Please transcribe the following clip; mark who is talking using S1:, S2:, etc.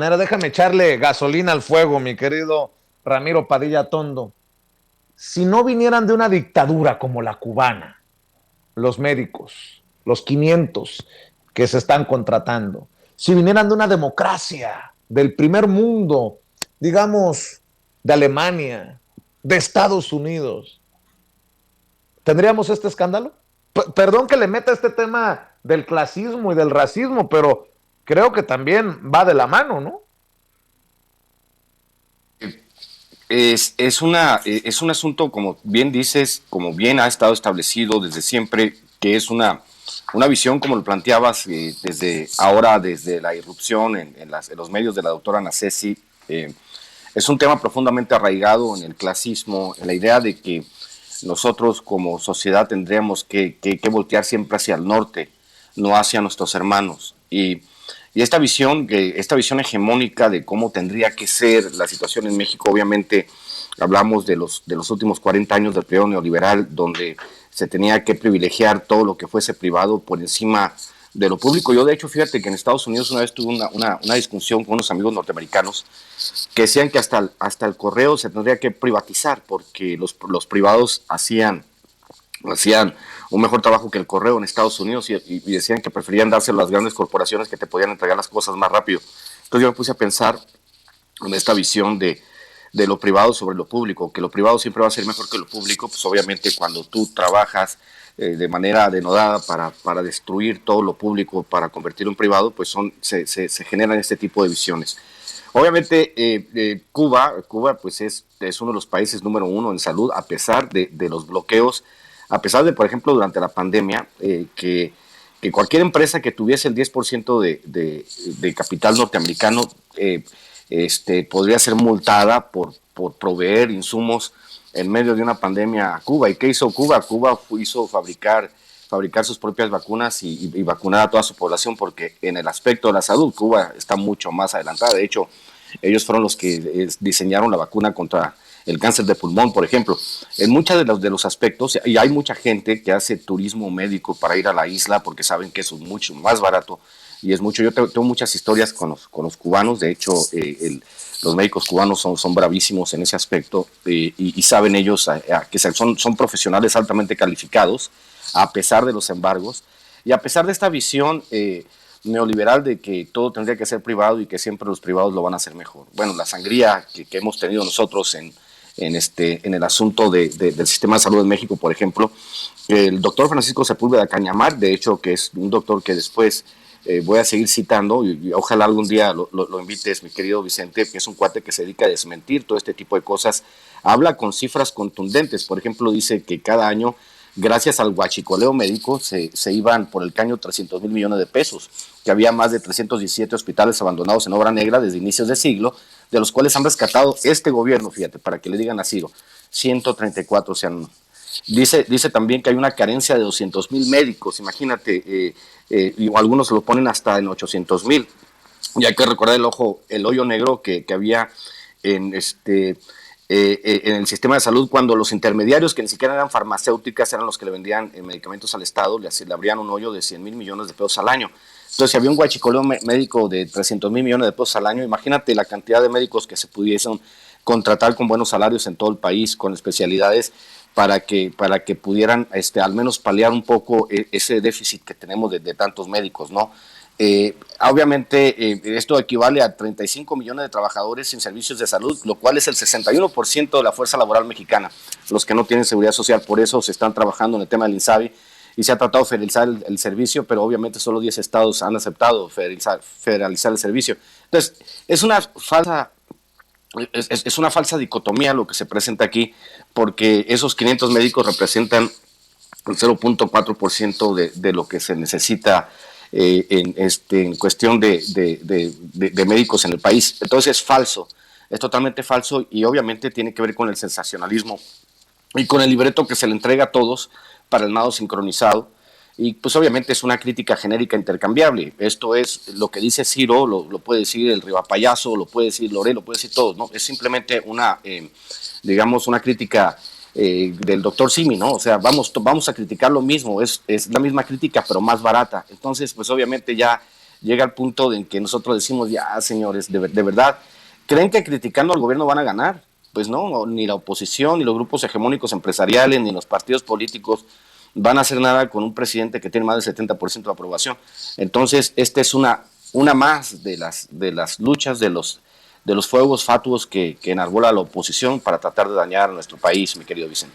S1: Déjame echarle gasolina al fuego, mi querido Ramiro Padilla Tondo. Si no vinieran de una dictadura como la cubana, los médicos, los 500 que se están contratando, si vinieran de una democracia del primer mundo, digamos, de Alemania, de Estados Unidos, ¿tendríamos este escándalo? Perdón que le meta este tema del clasismo y del racismo, pero creo que también va de la mano, ¿no?
S2: Es un asunto, como bien dices, como bien ha estado establecido desde siempre, que es una visión, como lo planteabas, desde ahora, desde la irrupción en los medios de la doctora Nacesi. Es un tema profundamente arraigado en el clasismo, en la idea de que nosotros como sociedad tendríamos que voltear siempre hacia el norte, no hacia nuestros hermanos. Y esta visión hegemónica de cómo tendría que ser la situación en México, obviamente hablamos de los últimos 40 años del periodo neoliberal, donde se tenía que privilegiar todo lo que fuese privado por encima de lo público. Yo, de hecho, fíjate que en Estados Unidos una vez tuve una discusión con unos amigos norteamericanos que decían que hasta el correo se tendría que privatizar porque los privados hacían un mejor trabajo que el correo en Estados Unidos y decían que preferían dárselo a las grandes corporaciones que te podían entregar las cosas más rápido. Entonces yo me puse a pensar en esta visión de lo privado sobre lo público, que lo privado siempre va a ser mejor que lo público, pues obviamente cuando tú trabajas de manera denodada para destruir todo lo público, para convertirlo en privado, pues se generan este tipo de visiones. Obviamente Cuba pues es uno de los países número uno en salud, a pesar de los bloqueos, a pesar de, por ejemplo, durante la pandemia, que cualquier empresa que tuviese el 10% de capital norteamericano podría ser multada por proveer insumos en medio de una pandemia a Cuba. ¿Y qué hizo Cuba? Cuba hizo fabricar sus propias vacunas y vacunar a toda su población, porque en el aspecto de la salud Cuba está mucho más adelantada. De hecho, ellos fueron los que diseñaron la vacuna contra el cáncer de pulmón, por ejemplo. En muchos de los aspectos, y hay mucha gente que hace turismo médico para ir a la isla porque saben que eso es mucho más barato y es mucho. Yo tengo muchas historias con los cubanos, de hecho, los médicos cubanos son bravísimos en ese aspecto y saben ellos que son profesionales altamente calificados a pesar de los embargos y a pesar de esta visión neoliberal de que todo tendría que ser privado y que siempre los privados lo van a hacer mejor. Bueno, la sangría que hemos tenido nosotros en el asunto del sistema de salud en México, por ejemplo, el doctor Francisco Sepúlveda Cañamar, de hecho, que es un doctor que después voy a seguir citando y ojalá algún día lo invites, mi querido Vicente, que es un cuate que se dedica a desmentir todo este tipo de cosas, habla con cifras contundentes. Por ejemplo, dice que cada año, gracias al huachicoleo médico, se iban por el caño 300 mil millones de pesos, que había más de 317 hospitales abandonados en obra negra desde inicios de siglo, de los cuales han rescatado este gobierno, fíjate, para que le digan así, 134 se han. Dice también que hay una carencia de 200,000 médicos, imagínate, y algunos lo ponen hasta en 800,000. Y hay que recordar el hoyo negro que había en en el sistema de salud cuando los intermediarios, que ni siquiera eran farmacéuticas, eran los que le vendían medicamentos al Estado, le abrían un hoyo de 100,000 millones de pesos al año. Entonces, si había un guachicoleo médico de 300,000 millones de pesos al año, imagínate la cantidad de médicos que se pudiesen contratar con buenos salarios en todo el país, con especialidades, para que pudieran al menos paliar un poco ese déficit que tenemos de tantos médicos, ¿no? Obviamente, esto equivale a 35 millones de trabajadores sin servicios de salud, lo cual es el 61% de la fuerza laboral mexicana, los que no tienen seguridad social. Por eso se están trabajando en el tema del INSABI y se ha tratado de federalizar el servicio, pero obviamente solo 10 estados han aceptado federalizar el servicio. Entonces, es una falsa dicotomía lo que se presenta aquí, porque esos 500 médicos representan el 0.4% de lo que se necesita en cuestión de médicos en el país. Entonces es falso, es totalmente falso y obviamente tiene que ver con el sensacionalismo y con el libreto que se le entrega a todos para el nado sincronizado. Y pues obviamente es una crítica genérica intercambiable. Esto es lo que dice Ciro, lo puede decir el Rivapayaso, lo puede decir Loré, lo puede decir todos, ¿no? Es simplemente digamos, una crítica del doctor Simi, ¿no? O sea, vamos a criticar lo mismo, es la misma crítica, pero más barata. Entonces, pues obviamente ya llega al punto en que nosotros decimos, ya señores, de verdad, ¿creen que criticando al gobierno van a ganar? Pues no, ni la oposición, ni los grupos hegemónicos empresariales, ni los partidos políticos van a hacer nada con un presidente que tiene más del 70% de aprobación. Entonces, esta es una más de las luchas, de los fuegos fatuos que enarbola la oposición para tratar de dañar a nuestro país, mi querido Vicente.